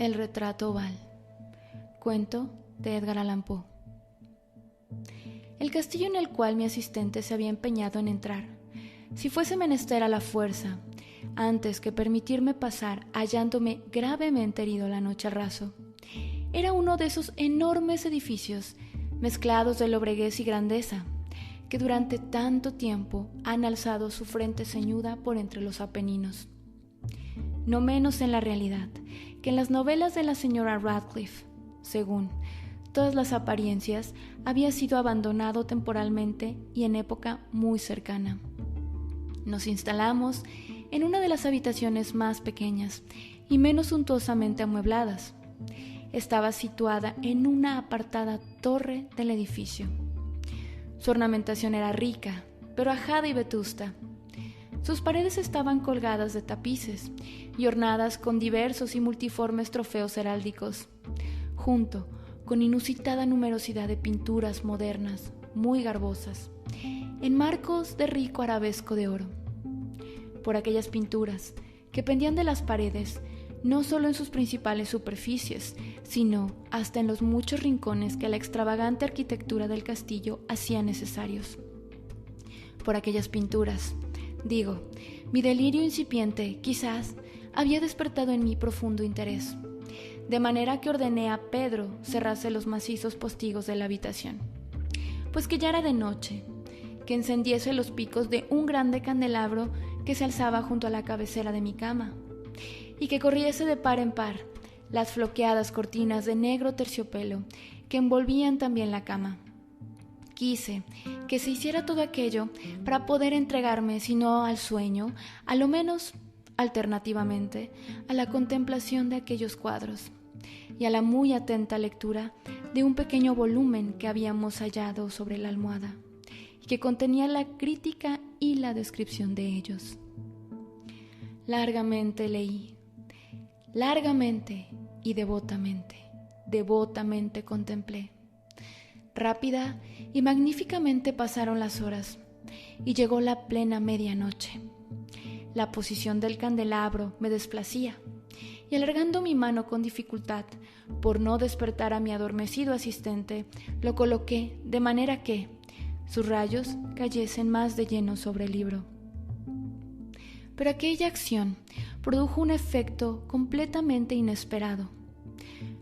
El retrato oval. Cuento de Edgar Allan Poe. El castillo en el cual mi asistente se había empeñado en entrar, si fuese menester a la fuerza, antes que permitirme pasar hallándome gravemente herido la noche al raso, era uno de esos enormes edificios mezclados de lobreguez y grandeza que durante tanto tiempo han alzado su frente ceñuda por entre los Apeninos. No menos en la realidad que en las novelas de la señora Radcliffe, según todas las apariencias, había sido abandonado temporalmente y en época muy cercana. Nos instalamos en una de las habitaciones más pequeñas y menos suntuosamente amuebladas. Estaba situada en una apartada torre del edificio. Su ornamentación era rica, pero ajada y vetusta. Sus paredes estaban colgadas de tapices y ornadas con diversos y multiformes trofeos heráldicos, junto con inusitada numerosidad de pinturas modernas, muy garbosas, en marcos de rico arabesco de oro. Por aquellas pinturas que pendían de las paredes, no solo en sus principales superficies, sino hasta en los muchos rincones que la extravagante arquitectura del castillo hacía necesarios. Por aquellas pinturas, mi delirio incipiente, quizás, había despertado en mí profundo interés, de manera que ordené a Pedro cerrase los macizos postigos de la habitación, pues que ya era de noche, que encendiese los picos de un grande candelabro que se alzaba junto a la cabecera de mi cama, y que corriese de par en par las floqueadas cortinas de negro terciopelo que envolvían también la cama. Quise que se hiciera todo aquello para poder entregarme, si no al sueño, a lo menos, alternativamente, a la contemplación de aquellos cuadros y a la muy atenta lectura de un pequeño volumen que habíamos hallado sobre la almohada y que contenía la crítica y la descripción de ellos. Largamente leí, largamente y devotamente contemplé. Rápida y magníficamente pasaron las horas y llegó la plena medianoche. La posición del candelabro me desplacía y alargando mi mano con dificultad, por no despertar a mi adormecido asistente, lo coloqué de manera que sus rayos cayesen más de lleno sobre el libro. Pero aquella acción produjo un efecto completamente inesperado.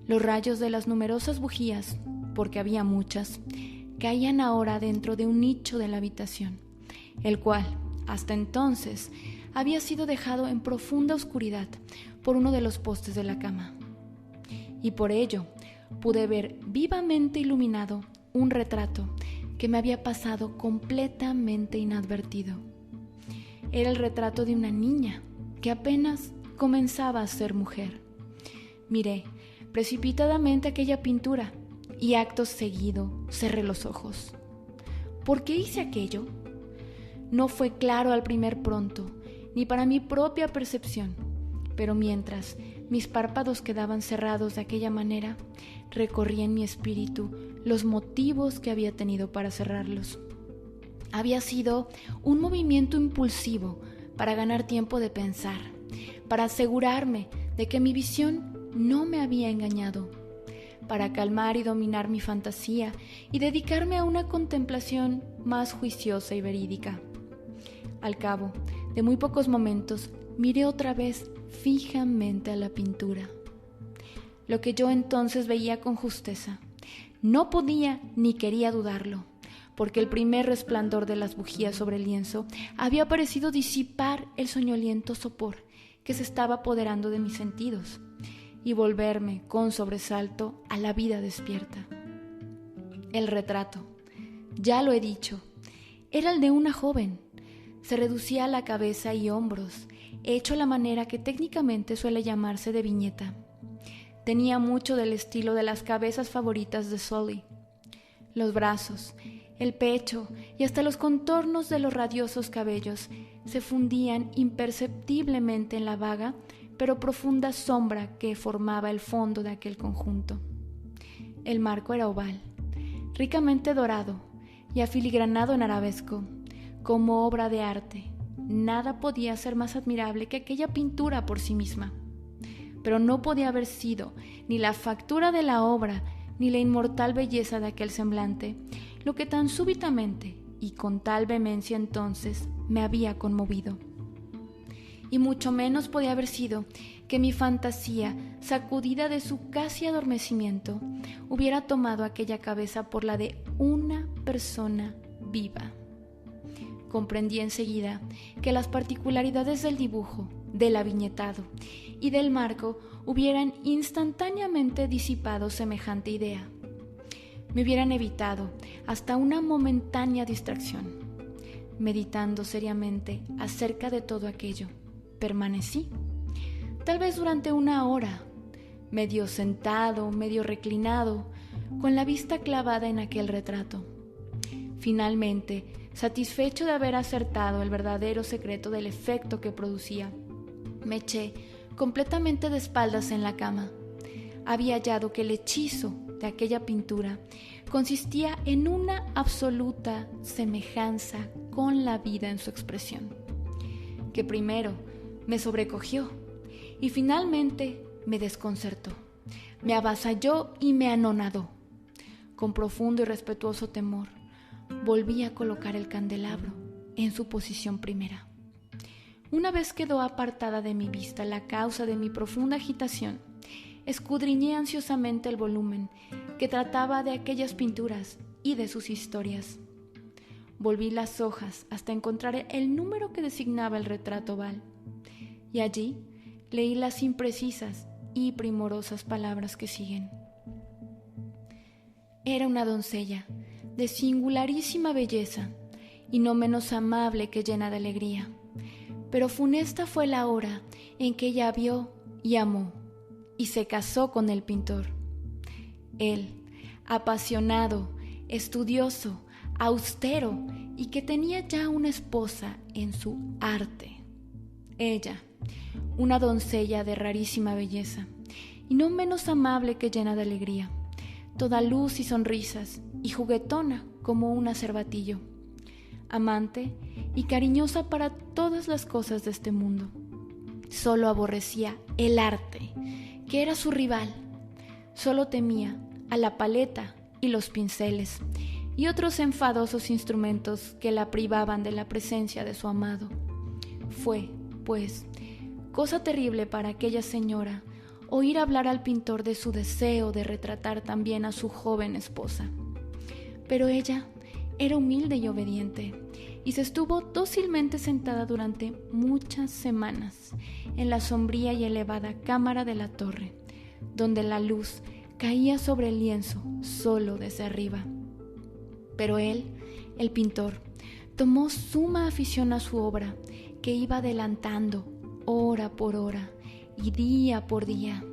Los rayos de las numerosas bujías, porque había muchas, caían ahora dentro de un nicho de la habitación, el cual, hasta entonces, había sido dejado en profunda oscuridad por uno de los postes de la cama. Y por ello pude ver vivamente iluminado un retrato que me había pasado completamente inadvertido. Era el retrato de una niña que apenas comenzaba a ser mujer. Miré precipitadamente aquella pintura y acto seguido cerré los ojos. ¿Por qué hice aquello? No fue claro al primer pronto, ni para mi propia percepción, pero mientras mis párpados quedaban cerrados de aquella manera, recorrí en mi espíritu los motivos que había tenido para cerrarlos. Había sido un movimiento impulsivo para ganar tiempo de pensar, para asegurarme de que mi visión no me había engañado, para calmar y dominar mi fantasía y dedicarme a una contemplación más juiciosa y verídica. Al cabo de muy pocos momentos, miré otra vez fijamente a la pintura. Lo que yo entonces veía con justeza, no podía ni quería dudarlo, porque el primer resplandor de las bujías sobre el lienzo había parecido disipar el soñoliento sopor que se estaba apoderando de mis sentidos y volverme con sobresalto a la vida despierta. El retrato, ya lo he dicho, era el de una joven. Se reducía a la cabeza y hombros, hecho a la manera que técnicamente suele llamarse de viñeta. Tenía mucho del estilo de las cabezas favoritas de Sully. Los brazos, el pecho y hasta los contornos de los radiosos cabellos se fundían imperceptiblemente en la vaga pero profunda sombra que formaba el fondo de aquel conjunto. El marco era oval, ricamente dorado y afiligranado en arabesco, como obra de arte. Nada podía ser más admirable que aquella pintura por sí misma. pero no podía haber sido ni la factura de la obra ni la inmortal belleza de aquel semblante lo que tan súbitamente y con tal vehemencia entonces me había conmovido. Y mucho menos podía haber sido que mi fantasía, sacudida de su casi adormecimiento, hubiera tomado aquella cabeza por la de una persona viva. Comprendí enseguida que las particularidades del dibujo, del aviñetado y del marco hubieran instantáneamente disipado semejante idea. Me hubieran evitado hasta una momentánea distracción. Meditando seriamente acerca de todo aquello, permanecí, tal vez durante una hora, medio sentado, medio reclinado, con la vista clavada en aquel retrato. Finalmente, satisfecho de haber acertado el verdadero secreto del efecto que producía, me eché completamente de espaldas en la cama. Había hallado que el hechizo de aquella pintura consistía en una absoluta semejanza con la vida en su expresión, que primero me sobrecogió y finalmente me desconcertó, me avasalló y me anonadó. Con profundo y respetuoso temor, volví a colocar el candelabro en su posición primera. Una vez quedó apartada de mi vista la causa de mi profunda agitación, escudriñé ansiosamente el volumen que trataba de aquellas pinturas y de sus historias. Volví las hojas hasta encontrar el número que designaba el retrato oval, y allí leí las imprecisas y primorosas palabras que siguen. Era una doncella de singularísima belleza y no menos amable que llena de alegría, pero funesta fue la hora en que ella vio y amó y se casó con el pintor. Él, apasionado, estudioso, austero y que tenía ya una esposa en su arte. Ella, una doncella de rarísima belleza y no menos amable que llena de alegría, toda luz y sonrisas y juguetona como un acervatillo, amante y cariñosa para todas las cosas de este mundo. Solo aborrecía el arte, que era su rival. Solo temía a la paleta y los pinceles y otros enfadosos instrumentos que la privaban de la presencia de su amado. Fue, pues, cosa terrible para aquella señora oír hablar al pintor de su deseo de retratar también a su joven esposa. Pero ella era humilde y obediente, y se estuvo dócilmente sentada durante muchas semanas en la sombría y elevada cámara de la torre, donde la luz caía sobre el lienzo solo desde arriba. Pero él, el pintor, tomó suma afición a su obra, que iba adelantando hora por hora y día por día,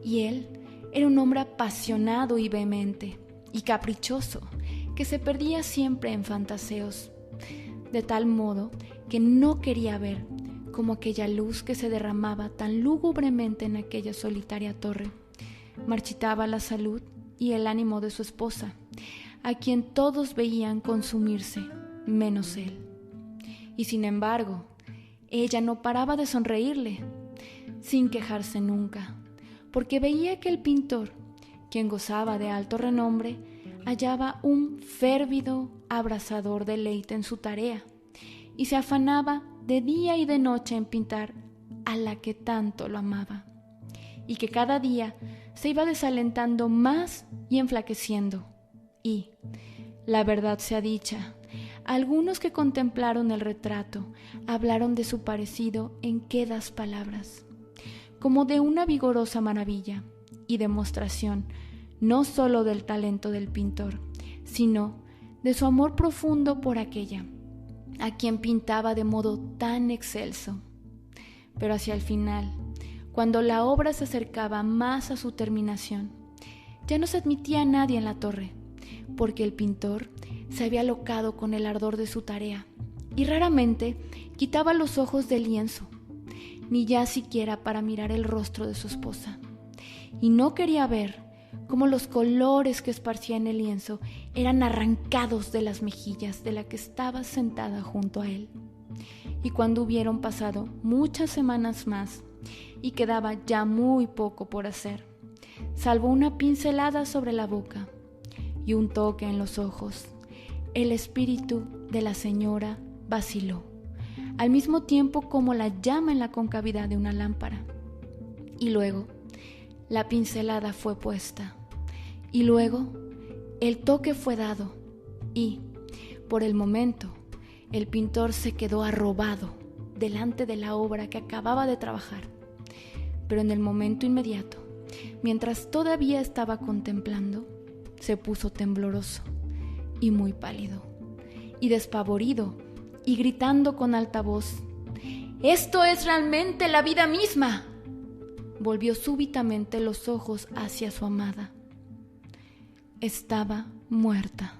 y él era un hombre apasionado y vehemente y caprichoso, que se perdía siempre en fantaseos, de tal modo que no quería ver como aquella luz que se derramaba tan lúgubremente en aquella solitaria torre marchitaba la salud y el ánimo de su esposa, a quien todos veían consumirse, menos él. Y sin embargo, ella no paraba de sonreírle, sin quejarse nunca, porque veía que el pintor, quien gozaba de alto renombre, hallaba un férvido, abrasador deleite en su tarea, y se afanaba de día y de noche en pintar a la que tanto lo amaba, y que cada día se iba desalentando más y enflaqueciendo. Y, la verdad sea dicha, algunos que contemplaron el retrato hablaron de su parecido en quedas palabras, como de una vigorosa maravilla y demostración no sólo del talento del pintor, sino de su amor profundo por aquella, a quien pintaba de modo tan excelso. Pero hacia el final, cuando la obra se acercaba más a su terminación, ya no se admitía a nadie en la torre, porque el pintor se había alocado con el ardor de su tarea y raramente quitaba los ojos del lienzo, ni ya siquiera para mirar el rostro de su esposa, y no quería ver cómo los colores que esparcía en el lienzo eran arrancados de las mejillas de la que estaba sentada junto a él. Y cuando hubieron pasado muchas semanas más, y quedaba ya muy poco por hacer, salvo una pincelada sobre la boca y un toque en los ojos. El espíritu de la señora vaciló, al mismo tiempo como la llama en la concavidad de una lámpara. Y luego la pincelada fue puesta, y luego el toque fue dado, y, por el momento, el pintor se quedó arrobado delante de la obra que acababa de trabajar. Pero en el momento inmediato, mientras todavía estaba contemplando, se puso tembloroso y muy pálido, y despavorido, y gritando con alta voz: «¡Esto es realmente la vida misma!». Volvió súbitamente los ojos hacia su amada. Estaba muerta.